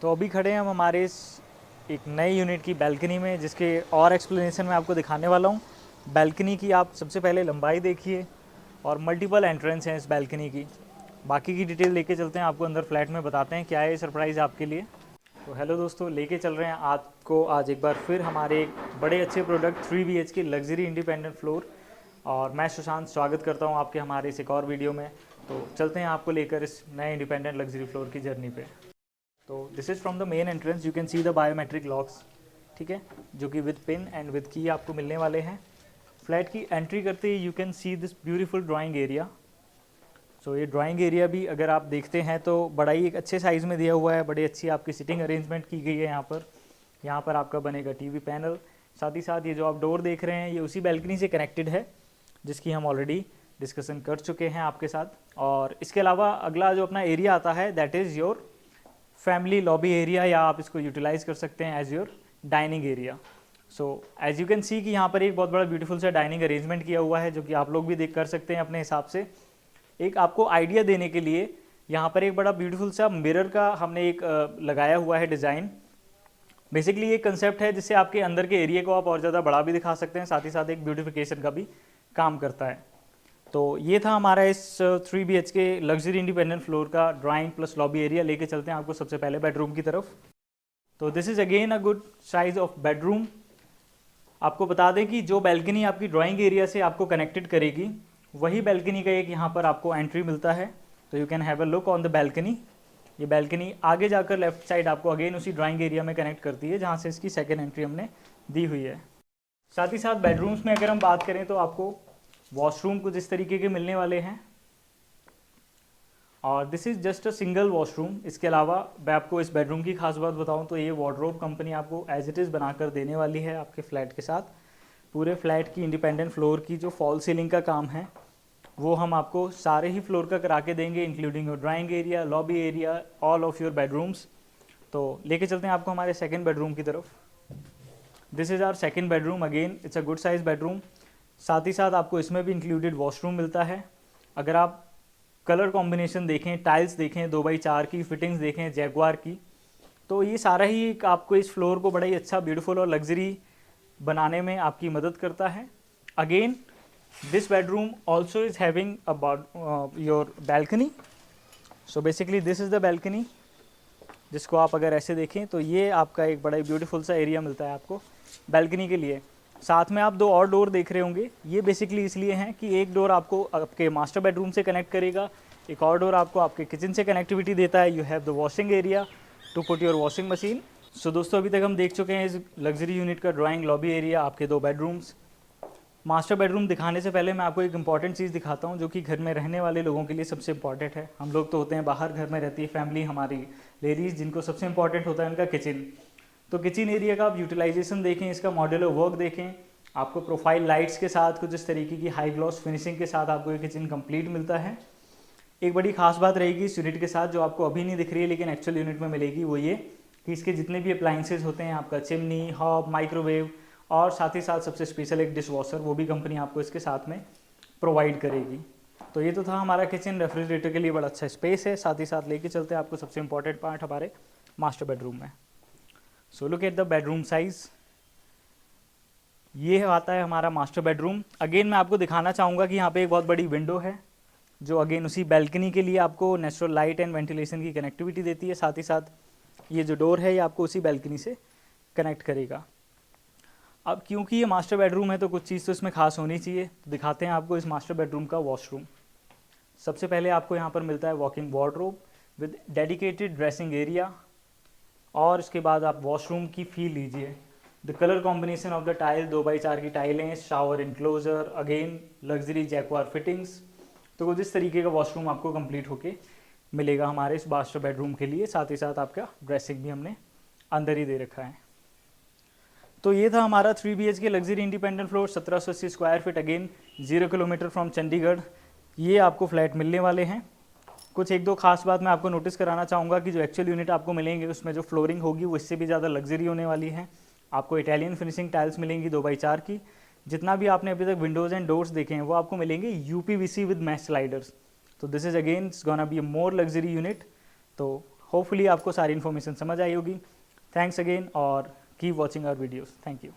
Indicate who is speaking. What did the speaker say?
Speaker 1: तो अभी खड़े हैं हम हमारे इस एक नए यूनिट की बैल्कनी में, जिसके और एक्सप्लेनेशन मैं आपको दिखाने वाला हूँ। बैल्कनी की आप सबसे पहले लंबाई देखिए और मल्टीपल एंट्रेंस हैं इस बैल्कनी की। बाकी की डिटेल लेके चलते हैं आपको अंदर फ्लैट में, बताते हैं क्या है सरप्राइज़ आपके लिए। तो हेलो दोस्तों, लेके चल रहे हैं आपको आज एक बार फिर हमारे एक बड़े अच्छे product 3 BHK luxury independent floor. और मैं सुशांत स्वागत करता हूँ आपके हमारे इस एक और वीडियो में। तो चलते हैं आपको लेकर इस नए इंडिपेंडेंट लग्जरी फ्लोर की जर्नी पे। तो this is from the main entrance, you can see the biometric locks, ठीक है, जो कि विद पिन एंड विद की आपको मिलने वाले हैं। फ्लैट की एंट्री करते ही you can see this beautiful drawing area. So ये ड्राइंग एरिया भी अगर आप देखते हैं तो बड़ा ही एक अच्छे साइज़ में दिया हुआ है, बड़ी अच्छी आपकी सिटिंग अरेंजमेंट की गई है यहाँ पर आपका बनेगा टीवी पैनल। साथ ही साथ ये जो आप डोर देख रहे हैं ये उसी बैल्कनी से कनेक्टेड है, जिसकी हम ऑलरेडी डिस्कशन कर चुके हैं आपके साथ। और इसके अलावा अगला जो अपना एरिया आता है that is your family lobby area, या आप इसको यूटिलाइज कर सकते हैं as your dining area. So as you can see कि यहाँ पर एक बहुत बड़ा ब्यूटीफुल सा डाइनिंग अरेंजमेंट किया हुआ है, जो कि आप लोग भी देख कर सकते हैं अपने हिसाब से। एक आपको आइडिया देने के लिए यहाँ पर एक बड़ा ब्यूटीफुल सा मिरर का हमने एक लगाया हुआ है डिज़ाइन। बेसिकली ये कंसेप्ट है जिससे आपके अंदर के एरिया को आप और ज़्यादा बड़ा भी दिखा सकते हैं, साथ ही साथ एक ब्यूटिफिकेशन का भी काम करता है। तो ये था हमारा इस 3 BHK लग्जरी इंडिपेंडेंट फ्लोर का ड्राइंग प्लस लॉबी एरिया। लेके चलते हैं आपको सबसे पहले बेडरूम की तरफ। तो this is again a good size of bedroom. आपको बता दें कि जो बैल्कनी आपकी ड्राइंग एरिया से आपको कनेक्टेड करेगी, वही बैल्कनी का एक यहाँ पर आपको एंट्री मिलता है। तो you can have a look on the balcony. ये बैल्कनी आगे जाकर लेफ्ट साइड आपको अगेन उसी ड्राइंग एरिया में कनेक्ट करती है, जहाँ से इसकी सेकेंड एंट्री हमने दी हुई है। साथ ही साथ बेडरूम्स में अगर हम बात करें तो आपको वॉशरूम कुछ इस तरीके के मिलने वाले हैं, और this is just a single washroom. इसके अलावा मैं आपको इस बेडरूम की खास बात बताऊं तो ये वार्डरोब कंपनी आपको एज इट इज़ बनाकर देने वाली है आपके फ्लैट के साथ। पूरे फ्लैट की इंडिपेंडेंट फ्लोर की जो फॉल सीलिंग का काम है वो हम आपको सारे ही फ्लोर का करा के देंगे, including your drawing area, lobby area, all of your bedrooms. तो लेके चलते हैं आपको हमारे सेकेंड बेडरूम की तरफ। This is our second bedroom. Again it's a good size bedroom. साथ ही साथ आपको इसमें भी इंक्लूडेड वॉशरूम मिलता है। अगर आप कलर कॉम्बिनेशन देखें, टाइल्स देखें, 2x4 की फिटिंग्स देखें जैगुआर की, तो ये सारा ही एक आपको इस फ्लोर को बड़ा ही अच्छा, ब्यूटीफुल और लग्जरी बनाने में आपकी मदद करता है। Again this bedroom also is having about your balcony. So basically this is the balcony, जिसको आप अगर ऐसे देखें तो ये आपका एक बड़ा ही ब्यूटीफुल सा एरिया मिलता है आपको बैल्कनी के लिए। साथ में आप दो और डोर देख रहे होंगे, ये बेसिकली इसलिए हैं कि एक डोर आपको आपके मास्टर बेडरूम से कनेक्ट करेगा, एक और डोर आपको आपके किचन से कनेक्टिविटी देता है। You have the washing area to put your washing machine. So दोस्तों, अभी तक हम देख चुके हैं इस लग्जरी यूनिट का ड्राइंग, लॉबी एरिया, आपके दो बेडरूम्स। मास्टर बेडरूम दिखाने से पहले मैं आपको एक इंपॉर्टेंट चीज़ दिखाता हूँ, जो कि घर में रहने वाले लोगों के लिए सबसे इंपॉर्टेंट है। हम लोग तो होते हैं बाहर, घर में रहती है फैमिली हमारी लेडीज़, जिनको सबसे इंपॉर्टेंट होता है उनका किचन। तो किचन एरिया का आप यूटिलाइजेशन देखें, इसका मॉड्यूलर वर्क देखें। आपको प्रोफाइल लाइट्स के साथ कुछ इस तरीके की हाई ग्लॉस फिनिशिंग के साथ आपको ये किचन कंप्लीट मिलता है। एक बड़ी खास बात रहेगी इस यूनिट के साथ, जो आपको अभी नहीं दिख रही है लेकिन एक्चुअल यूनिट में मिलेगी, वो ये कि इसके जितने भी अप्लाइंसेज होते हैं, आपका चिमनी, हॉब, माइक्रोवेव और साथ ही साथ सबसे स्पेशल एक डिश वॉशर, वो भी कंपनी आपको इसके साथ में प्रोवाइड करेगी। तो ये तो था हमारा किचन। रेफ्रिजरेटर के लिए बड़ा अच्छा स्पेस है। साथ ही साथ लेके चलते हैं आपको सबसे इंपॉर्टेंट पार्ट हमारे मास्टर बेडरूम में। So look at the bedroom size. ये आता है हमारा मास्टर बेडरूम। अगेन मैं आपको दिखाना चाहूँगा कि यहाँ पे एक बहुत बड़ी विंडो है, जो अगेन उसी बैल्कनी के लिए आपको नेचुरल लाइट एंड वेंटिलेशन की कनेक्टिविटी देती है। साथ ही साथ ये जो डोर है ये आपको उसी बैल्कनी से कनेक्ट करेगा। अब क्योंकि ये मास्टर बेडरूम है तो कुछ चीज़ तो इसमें खास होनी चाहिए, तो दिखाते हैं आपको इस मास्टर बेडरूम का वॉशरूम। सबसे पहले आपको यहाँ पर मिलता है walking wardrobe with dedicated dressing area, और इसके बाद आप वॉशरूम की फील लीजिए। The colour combination of the tile, 2x4 की टाइलें, shower enclosure, again luxury जैक्वार fittings. तो कुछ इस तरीके का वॉशरूम आपको कंप्लीट होके मिलेगा हमारे इस मास्टर बेडरूम के लिए। साथ ही साथ आपका ड्रेसिंग भी हमने अंदर ही दे रखा है। तो ये था हमारा 3 BHK luxury independent floor, 1780 square feet, again 0 kilometre from Chandigarh. ये आपको फ्लैट मिलने वाले हैं। कुछ एक दो खास बात मैं आपको नोटिस कराना चाहूँगा कि जो एक्चुअल यूनिट आपको मिलेंगे उसमें जो फ्लोरिंग होगी वो इससे भी ज़्यादा लग्जरी होने वाली है। आपको इटालियन फिनिशिंग टाइल्स मिलेंगी 2x4 की। जितना भी आपने अभी तक विंडोज़ एंड डोर्स देखे हैं वो आपको मिलेंगे UPVC विद मैश स्लाइडर्स। तो this is again it's gonna be a more luxury unit. तो होपफुली आपको सारी इन्फॉर्मेशन समझ आई होगी। थैंक्स अगेन और keep watching our videos. Thank you.